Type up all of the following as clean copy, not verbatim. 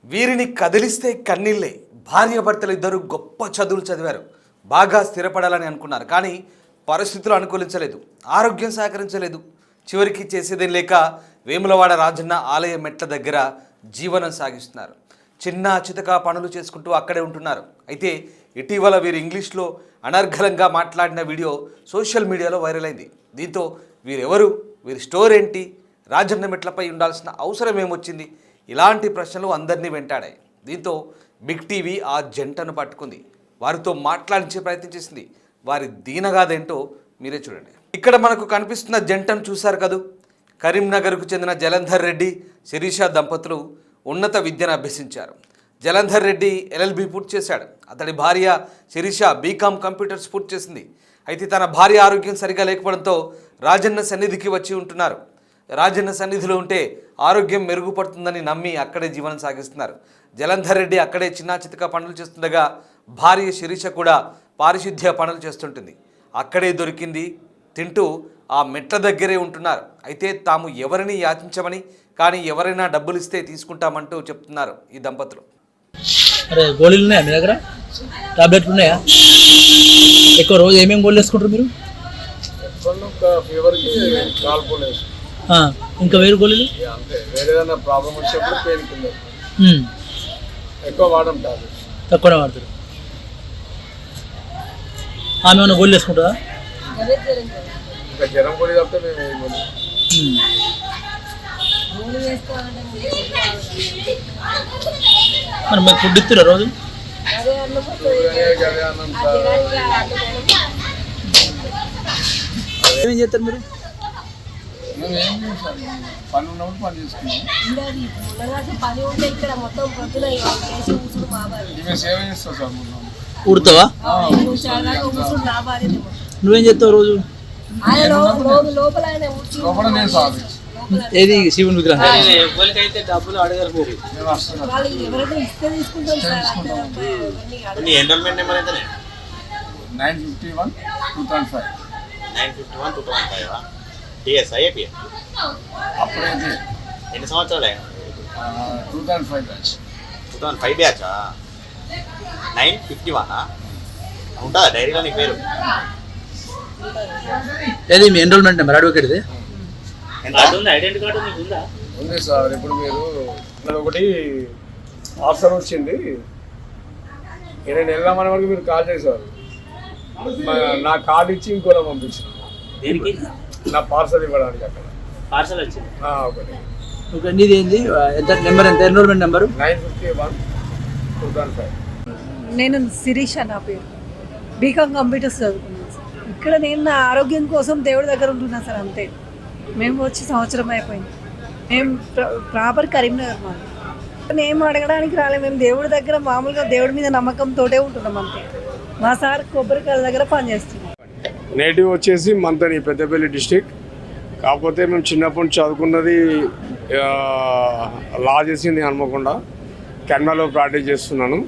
వీరిని కదిలిస్తే కన్నీళ్ళే. భార్యాభర్తలు ఇద్దరు గొప్ప చదువులు చదివారు, బాగా స్థిరపడాలని అనుకున్నారు. కానీ పరిస్థితులు అనుకూలించలేదు, ఆరోగ్యం సహకరించలేదు. చివరికి చేసేదేం లేక వేములవాడ రాజన్న ఆలయ మెట్ల దగ్గర జీవనం సాగిస్తున్నారు. చిన్న చితక పనులు చేసుకుంటూ అక్కడే ఉంటున్నారు. అయితే ఇటీవల వీరు ఇంగ్లీష్లో అనర్గళంగా మాట్లాడిన వీడియో సోషల్ మీడియాలో వైరల్ అయింది. దీంతో వీరెవరు, వీరి స్టోర్ ఏంటి, రాజన్న మెట్లపై ఉండాల్సిన అవసరం ఏమొచ్చింది, ఇలాంటి ప్రశ్నలు అందరినీ వెంటాడాయి. దీంతో బిగ్ టీవీ ఆ జంటను పట్టుకుంది, వారితో మాట్లాడించే ప్రయత్నం చేసింది. వారి దీనగాదేంటో మీరే చూడండి. ఇక్కడ మనకు కనిపిస్తున్న జంటను చూశారు కదూ. కరీంనగర్కు చెందిన జలంధర్ రెడ్డి, శిరీష దంపతులు ఉన్నత విద్యను అభ్యసించారు. జలంధర్ రెడ్డి LLB పూర్తి చేశాడు. అతడి భార్య శిరీష బీకామ్ కంప్యూటర్స్ పూర్తి చేసింది. అయితే తన భార్య ఆరోగ్యం సరిగా లేకపోవడంతో రాజన్న సన్నిధికి వచ్చి ఉంటున్నారు. రాజన్న సన్నిధిలో ఉంటే ఆరోగ్యం మెరుగుపడుతుందని నమ్మి అక్కడే జీవనం సాగిస్తున్నారు. జలంధర్ రెడ్డి అక్కడే చిన్న చితక పనులు చేస్తుండగా భార్య శిరీష కూడా పారిశుద్ధ్య పనులు చేస్తుంటుంది. అక్కడే దొరికింది తింటూ ఆ మెట్ల దగ్గరే ఉంటున్నారు. అయితే తాము ఎవరిని యాచించమని, కానీ ఎవరైనా డబ్బులు ఇస్తే తీసుకుంటామంటూ చెప్తున్నారు ఈ దంపతులు. అరే గోళీలు ఉన్నాయా మీ దగ్గర? టాబ్లెట్లు ఉన్నాయా? ఎక్కువ రోజు ఏమేమి గోళీలు వేసుకుంటారు మీరు? ఇంకా వేరు గోళీలు తక్కువనే వాడతారు. ఆమె ఏమైనా గోళీలు వేసుకుంటారా? మరి మీకు ఫుడ్ ఇస్తారా రోజు? ఏమేం చేస్తారు మీరు? ఊడతావా? నువ్వేం చేస్తావు రోజు? ఏది శివుని విగ్రహం? డబ్బులు అడగారు. ఎన్ని సంవత్సరాలు 2005 బ్యాచ్ 951 ఉంటుందా డైరీలో నీ పేరు? ఏది మీ ఎన్రోల్మెంట్ నెంబర్ అడ్వకేట్ది? ఐడెంటిటీ కార్డు మీకు ఉందా? ఉంది సార్. ఇప్పుడు మీరు ఒకటి ఆఫర్ వచ్చింది, నేను వెళ్దామనే వరకు మీరు కాల్ చేశారు. నా కార్డు ఇచ్చి ఇంకోలా పంపించిన నా పార్సల్ ఇవ్వడానికి. అక్కడ పార్సల్ వచ్చింది ఒకటి. నీది ఏంది? ఎంత నెంబర్? ఎంత ఎన్రోల్మెంట్ నెంబరు? 951-2005. నేను శిరీష, నా పేరు. బీకామ్ కంప్యూటర్స్ చదువుకున్నాను సార్. ఇక్కడ నేను నా ఆరోగ్యం కోసం దేవుడి దగ్గర ఉంటున్నా సార్, అంతే. మేము వచ్చి సంవత్సరం అయిపోయింది. మేము ప్రాపర్ కరీంనగర్. మాది ఏం అడగడానికి రాలేదు. మేము దేవుడి దగ్గర మామూలుగా దేవుడి మీద నమ్మకంతోటే ఉంటున్నాం, అంతే. మా సార్ కొబ్బరికాయల దగ్గర పనిచేస్తున్నాం. నేటివ్ వచ్చేసి మంతని, పెద్దపల్లి డిస్టిక్. కాకపోతే మేము చిన్నప్పటి నుంచి చదువుకున్నది లా చేసింది హన్మకొండ. కెనడాలో ప్రాక్టీస్ చేస్తున్నాను.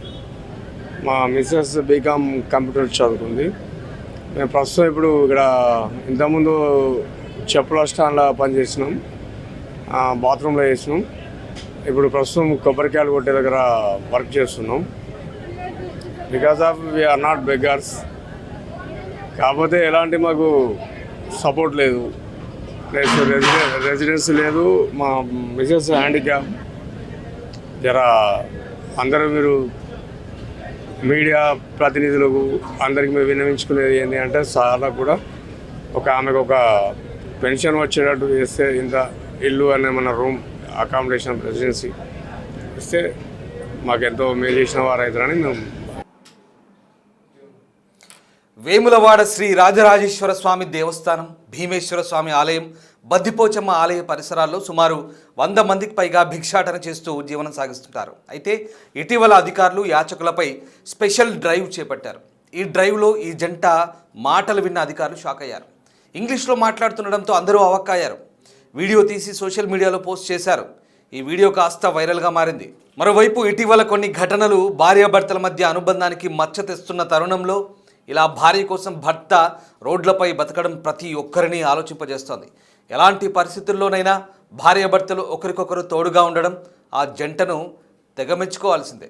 మా మిస్సెస్ బీకామ్ కంప్యూటర్ చదువుకుంది. మేము ప్రస్తుతం ఇప్పుడు ఇక్కడ ఇంతకుముందు చెప్పుల స్టాండ్లో పనిచేసినాం, బాత్రూంలో చేసినాం. ఇప్పుడు ప్రస్తుతం కొబ్బరికాయలు కొట్టే దగ్గర వర్క్ చేస్తున్నాం. Because of we are not beggars. కాకపోతే ఎలాంటి మాకు సపోర్ట్ లేదు, ప్లస్ రెసిడెన్స్ లేదు. మా మిసెస్ హ్యాండిక్యాప్. జర అందరూ మీరు మీడియా ప్రతినిధులకు అందరికీ మేము విన్నవించుకునేది ఏంటి అంటే, చాలా కూడా ఆమెకు ఒక పెన్షన్ వచ్చేటట్టు చేస్తే, ఇంత ఇల్లు అనే మన రూమ్ అకామిడేషన్ రెసిడెన్సీ ఇస్తే మాకెంతో మేలు చేసిన వారు అవుతారని మేము. వేములవాడ శ్రీ రాజరాజేశ్వర స్వామి దేవస్థానం, భీమేశ్వర స్వామి ఆలయం, బద్దిపోచమ్మ ఆలయ పరిసరాల్లో సుమారు 100 మందికి పైగా భిక్షాటన చేస్తూ జీవనం సాగిస్తుంటారు. అయితే ఇటీవల అధికారులు యాచకులపై స్పెషల్ డ్రైవ్ చేపట్టారు. ఈ డ్రైవ్లో ఈ జంట మాటలు విన్న అధికారులు షాక్ అయ్యారు. ఇంగ్లీష్లో మాట్లాడుతుండడంతో అందరూ అవాక్కయ్యారు. వీడియో తీసి సోషల్ మీడియాలో పోస్ట్ చేశారు. ఈ వీడియో కాస్త వైరల్గా మారింది. మరోవైపు ఇటీవల కొన్ని ఘటనలు భార్యాభర్తల మధ్య అనుబంధానికి మచ్చ తెస్తున్న తరుణంలో ఇలా భార్య కోసం భర్త రోడ్లపై బతకడం ప్రతి ఒక్కరిని ఆలోచింపజేస్తోంది. ఎలాంటి పరిస్థితుల్లోనైనా భార్యాభర్తలు ఒకరికొకరు తోడుగా ఉండడం ఆ జంటను తెగ మెచ్చుకోవాల్సిందే.